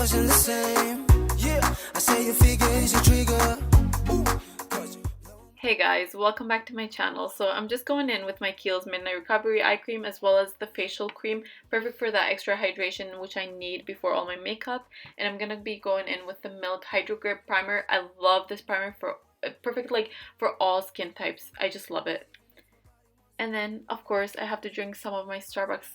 wasn't the same. Yeah, I say your figure is your trigger. Hey guys, welcome back to my channel. So I'm just going in with my Kiehl's Midnight Recovery Eye Cream as well as the facial cream, perfect for that extra hydration which I need before all my makeup. And I'm gonna be going in with the Milk Hydro Grip Primer. I love this primer for perfect like for all skin types. I just love it. And then of course I have to drink some of my Starbucks.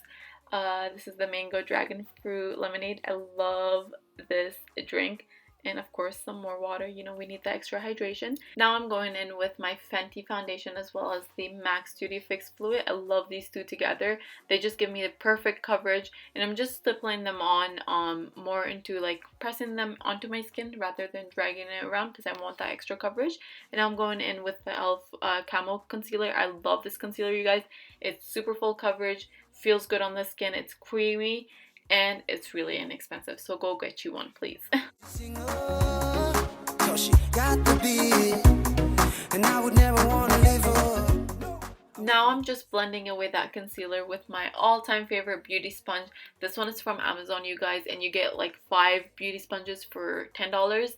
This is the Mango Dragon Fruit Lemonade. I love this drink. And of course some more water, you know, we need the extra hydration. Now I'm going in with my Fenty foundation as well as the MAC Studio Fix Fluid. I love these two together. They just give me the perfect coverage, and I'm just stippling them on more into like pressing them onto my skin rather than dragging it around because I want that extra coverage. And I'm going in with the e.l.f. Camo Concealer. I love this concealer, you guys. It's super full coverage, feels good on the skin, it's creamy, and it's really inexpensive, so go get you one, please. Now I'm just blending away that concealer with my all-time favorite beauty sponge. This one is from Amazon, you guys, and you get like 5 beauty sponges for $10.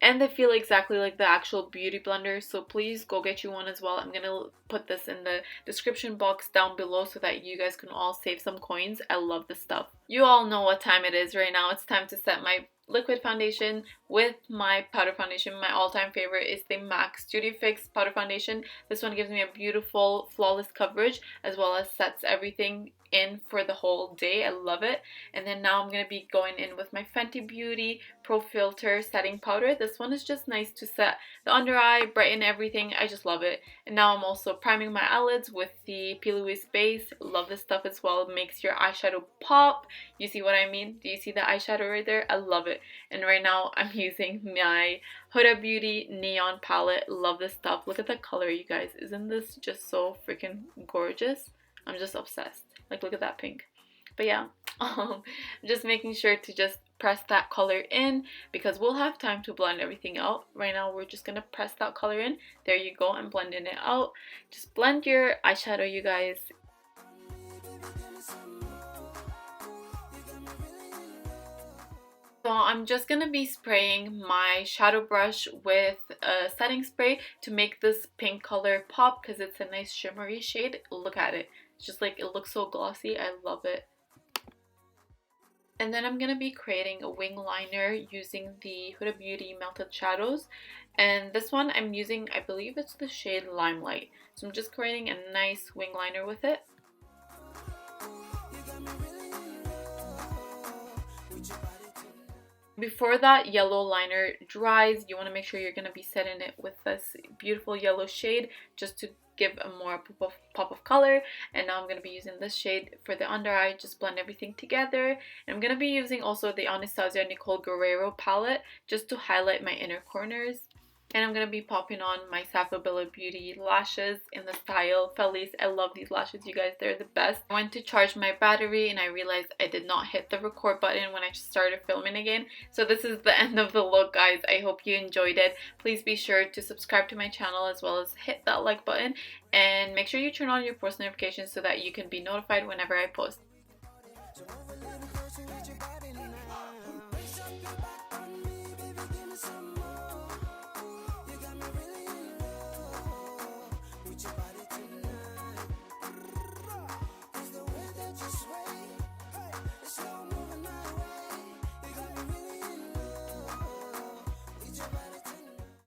And they feel exactly like the actual beauty blender, so please go get you one as well. I'm gonna put this in the description box down below so that you guys can all save some coins. I love this stuff. You all know what time it is right now. It's time to set my liquid foundation with my powder foundation. My all-time favorite is the MAC Studio Fix powder foundation. This one gives me a beautiful flawless coverage as well as sets everything in for the whole day. I love it. And then now I'm going to be going in with my Fenty Beauty Pro Filter setting powder. This one is just nice to set the under eye, brighten everything. I just love it. And now I'm also priming my eyelids with the P. Louise base. Love this stuff as well. It makes your eyeshadow pop. You see what I mean? Do you see the eyeshadow right there? I love it. And right now I'm using my Huda Beauty Neon palette. Love this stuff. Look at the color, you guys. Isn't this just so freaking gorgeous? I'm just obsessed. Like, look at that pink. But yeah, I'm just making sure to just press that color in because we'll have time to blend everything out. Right now we're just gonna press that color in. There you go. I'm blending it out. Just blend your eyeshadow, you guys. So I'm just going to be spraying my shadow brush with a setting spray to make this pink color pop because it's a nice shimmery shade. Look at it. It's just like, it looks so glossy. I love it. And then I'm going to be creating a wing liner using the Huda Beauty Melted Shadows. And this one I'm using, I believe it's the shade Limelight. So I'm just creating a nice wing liner with it. Before that yellow liner dries, you want to make sure you're going to be setting it with this beautiful yellow shade just to give a more pop of color. And now I'm going to be using this shade for the under eye. Just blend everything together. And I'm going to be using also the Anastasia Nicole Guerrero palette just to highlight my inner corners. And I'm going to be popping on my Safabella Beauty lashes in the style Felice. I love these lashes, you guys. They're the best. I went to charge my battery and I realized I did not hit the record button when I started filming again. So this is the end of the look, guys. I hope you enjoyed it. Please be sure to subscribe to my channel as well as hit that like button. And make sure you turn on your post notifications so that you can be notified whenever I post. Slow moving my way, you got me really in love with your body.